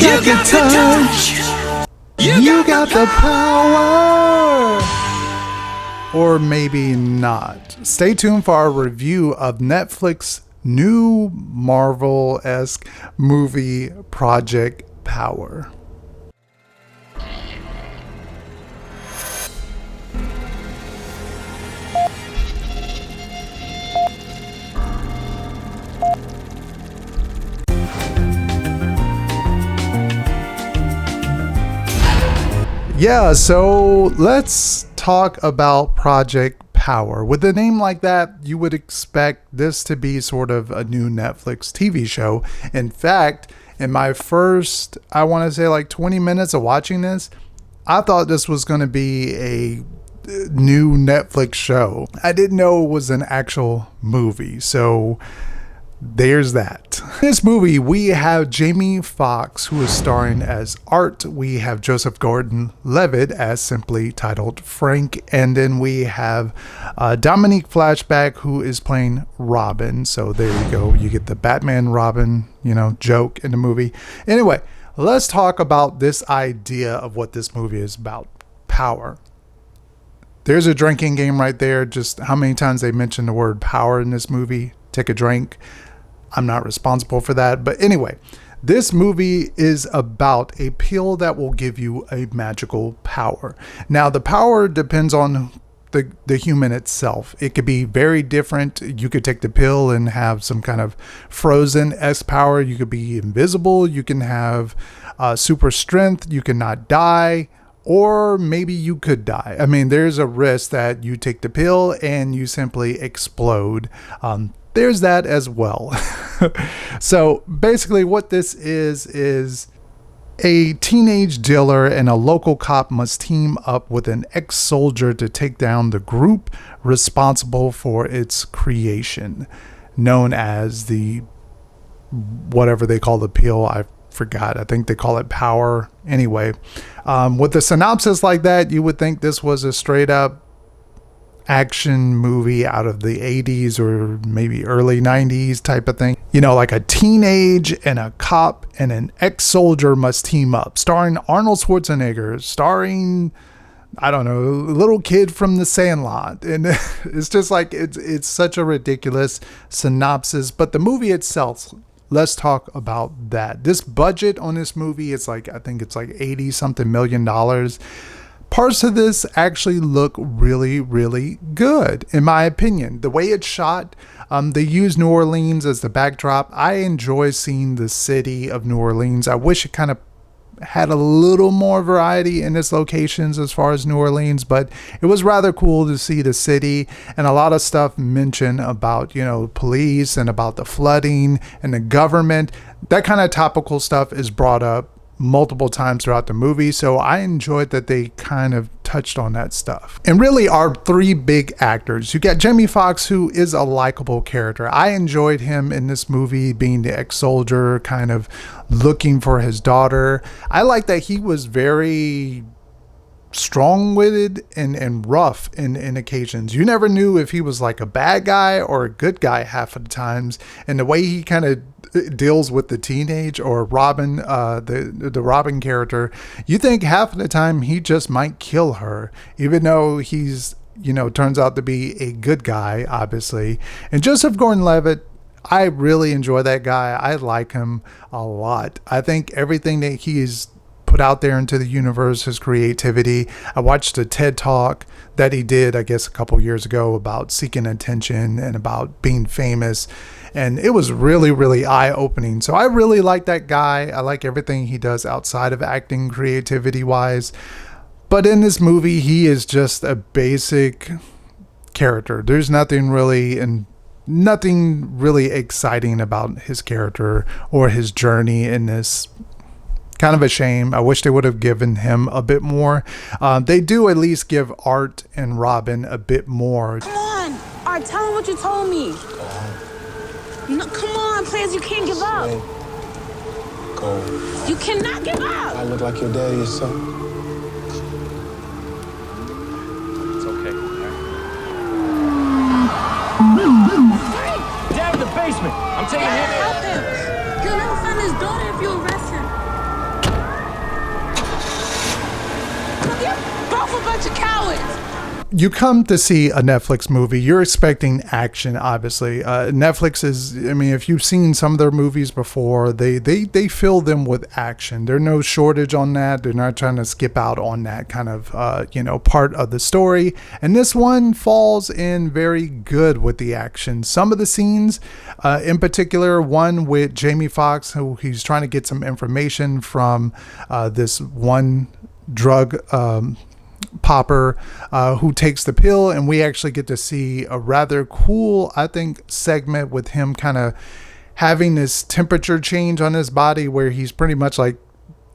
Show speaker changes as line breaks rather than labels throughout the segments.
got the touch. You got the power. Or maybe not. Stay tuned for our review of Netflix's new Marvel-esque movie, Project Power. Yeah, so let's talk about Project Power. With a name like that, you would expect this to be sort of a new Netflix TV show. In fact, in my first, I want to say like 20 minutes of watching this, I thought this was going to be a new Netflix show. I didn't know it was an actual movie. So there's that. In this movie, we have Jamie Foxx, who is starring as Art. We have Joseph Gordon-Levitt as simply titled Frank. And then we have Dominique Flashback, who is playing Robin. So there you go. You get the Batman Robin, joke in the movie. Anyway, let's talk about this idea of what this movie is about. Power. There's a drinking game right there. Just how many times they mention the word power in this movie. Take a drink. I'm not responsible for that. But anyway, this movie is about a pill that will give you a magical power. Now, the power depends on the human itself. It could be very different. You could take the pill and have some kind of Frozen-esque power. You could be invisible. You can have super strength. You cannot die. Or maybe you could die. I mean, there's a risk that you take the pill and you simply explode. There's that as well. So basically what this is a teenage dealer and a local cop must team up with an ex-soldier to take down the group responsible for its creation, known as the whatever they call the pill. I forgot. I think they call it power. Anyway, with a synopsis like that, you would think this was a straight up action movie out of the 80s or maybe early 90s type of thing. Like a teenage and a cop and an ex-soldier must team up, starring Arnold Schwarzenegger, starring, I don't know, a little kid from The Sandlot. And it's just like, it's such a ridiculous synopsis. But the movie itself, let's talk about that. This budget on this movie is I think it's like 80 something million dollars. Parts of this actually look really, really good, in my opinion. The way it's shot, they use New Orleans as the backdrop. I enjoy seeing the city of New Orleans. I wish it kind of had a little more variety in its locations as far as New Orleans, but it was rather cool to see the city and a lot of stuff mentioned about, police and about the flooding and the government. That kind of topical stuff is brought up multiple times throughout the movie, so I enjoyed that they kind of touched on that stuff. And really our three big actors. You got Jamie Foxx, who is a likable character. I enjoyed him in this movie being the ex-soldier, kind of looking for his daughter. I like that he was very strong-witted and rough in occasions. You never knew if he was like a bad guy or a good guy half of the times, and the way he kind of deals with the teenage or Robin, the Robin character, you think half of the time he just might kill her, even though he's, turns out to be a good guy, obviously. And Joseph Gordon-Levitt, I really enjoy that guy. I like him a lot. I think everything that he's put out there into the universe, his creativity. I watched a TED Talk that he did, I guess, a couple years ago about seeking attention and about being famous. And it was really, really eye-opening. So I really like that guy. I like everything he does outside of acting, creativity-wise. But in this movie, he is just a basic character. There's nothing really exciting about his character or his journey in this. Kind of a shame. I wish they would have given him a bit more. They do at least give Art and Robin a bit more.
Come on, Art, tell him what you told me. No, come on, players, you can't give up.
Go.
You cannot give up.
I look like your daddy or something.
It's okay.
Hurry!
Down in the basement. I'm taking him in.
Help him. He'll never find his daughter if you arrest him. bunch of cowards.
You come to see a Netflix movie, you're expecting action, obviously. Netflix is, I mean, if you've seen some of their movies before, they fill them with action. There's no shortage on that. They're not trying to skip out on that kind of, part of the story. And this one falls in very good with the action. Some of the scenes, in particular, one with Jamie Foxx, who he's trying to get some information from this one drug popper who takes the pill, and we actually get to see a rather cool, I think, segment with him kind of having this temperature change on his body where he's pretty much like,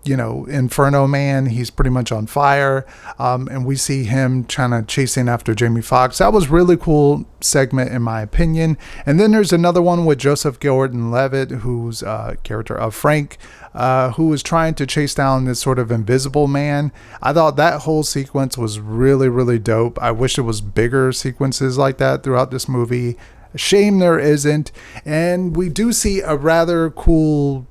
Inferno Man. He's pretty much on fire, and we see him trying to chasing after Jamie Foxx. That was really cool segment in my opinion. And then there's another one with Joseph Gordon-Levitt, who's character of Frank, who is trying to chase down this sort of invisible man. I thought that whole sequence was really, really dope. I wish it was bigger sequences like that throughout this movie. Shame there isn't. And we do see a rather cool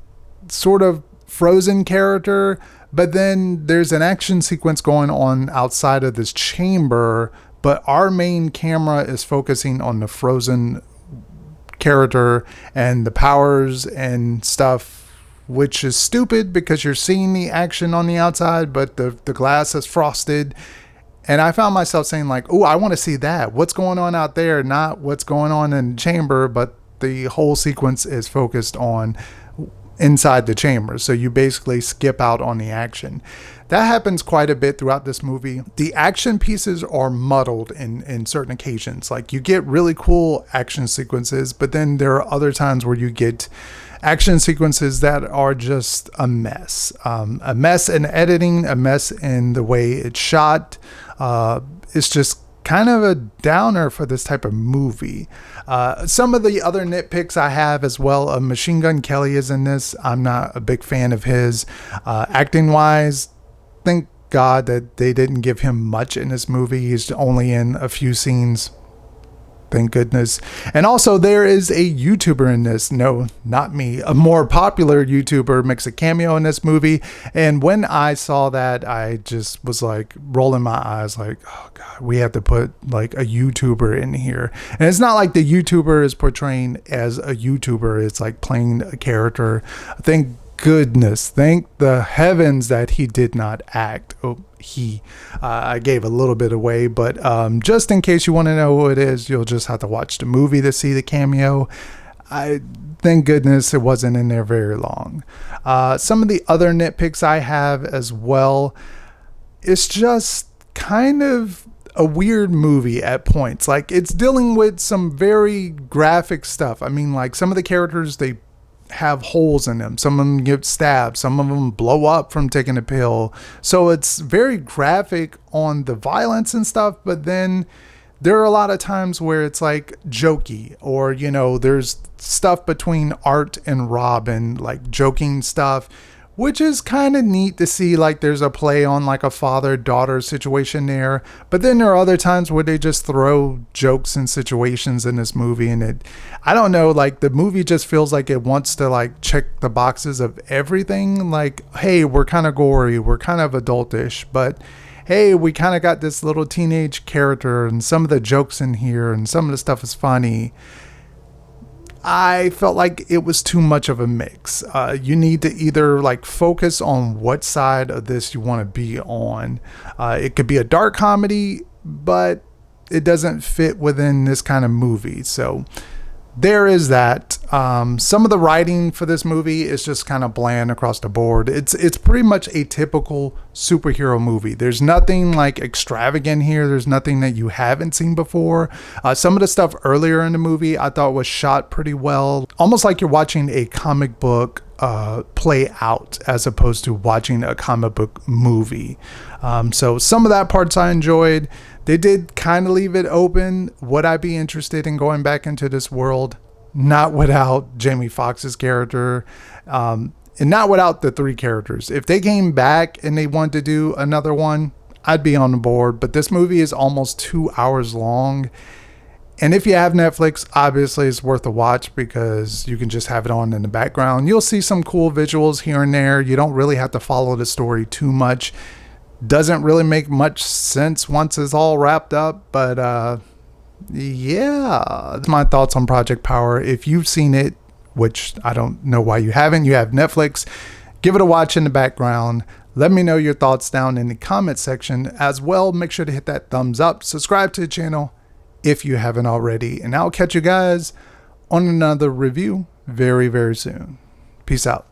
sort of Frozen character, but then there's an action sequence going on outside of this chamber, but our main camera is focusing on the Frozen character and the powers and stuff, which is stupid because you're seeing the action on the outside, but the glass is frosted. And I found myself saying like, oh, I want to see that. What's going on out there? Not what's going on in the chamber, but the whole sequence is focused on inside the chamber. So you basically skip out on the action. That happens quite a bit throughout this movie. The action pieces are muddled in certain occasions. Like you get really cool action sequences, but then there are other times where you get action sequences that are just a mess. A mess in editing, a mess in the way it's shot. It's just kind of a downer for this type of movie. Some of the other nitpicks I have as well, Machine Gun Kelly is in this. I'm not a big fan of his. Acting wise, thank God that they didn't give him much in this movie. He's only in a few scenes. Thank goodness. And also there is a YouTuber in this. No, not me. A more popular YouTuber makes a cameo in this movie. And when I saw that, I just was like rolling my eyes like, oh God, we have to put like a YouTuber in here. And it's not like the YouTuber is portraying as a YouTuber. It's like playing a character. Thank goodness. Thank the heavens that he did not act. I gave a little bit away, but just in case you want to know who it is, you'll just have to watch the movie to see the cameo. Thank goodness it wasn't in there very long. Some of the other nitpicks I have as well, it's just kind of a weird movie at points. Like it's dealing with some very graphic stuff. I mean, like some of the characters, they have holes in them. Some of them get stabbed. Some of them blow up from taking a pill. So it's very graphic on the violence and stuff. But then there are a lot of times where it's like jokey, or, there's stuff between Art and Robin, like joking stuff, which is kind of neat to see. Like there's a play on like a father-daughter situation there. But then there are other times where they just throw jokes and situations in this movie, and I don't know, like the movie just feels like it wants to like check the boxes of everything. Like, hey, we're kind of gory, we're kind of adultish, but hey, we kind of got this little teenage character, and some of the jokes in here and some of the stuff is funny. I felt like it was too much of a mix. You need to either like focus on what side of this you want to be on. It could be a dark comedy, but it doesn't fit within this kind of movie. So there is that. Some of the writing for this movie is just kind of bland across the board. It's pretty much a typical superhero movie. There's nothing like extravagant here. There's nothing that you haven't seen before. Some of the stuff earlier in the movie I thought was shot pretty well. Almost like you're watching a comic book play out as opposed to watching a comic book movie. So some of that parts I enjoyed. They did kind of leave it open. Would I be interested in going back into this world? Not without Jamie Foxx's character, and not without the three characters. If they came back and they wanted to do another one, I'd be on the board. But this movie is almost 2 hours long. And if you have Netflix, obviously it's worth a watch because you can just have it on in the background. You'll see some cool visuals here and there. You don't really have to follow the story too much. Doesn't really make much sense once it's all wrapped up, but yeah, that's my thoughts on Project Power. If you've seen it, which I don't know why you haven't, you have Netflix, give it a watch in the background. Let me know your thoughts down in the comment section as well. Make sure to hit that thumbs up, subscribe to the channel if you haven't already, and I'll catch you guys on another review very, very soon. Peace out.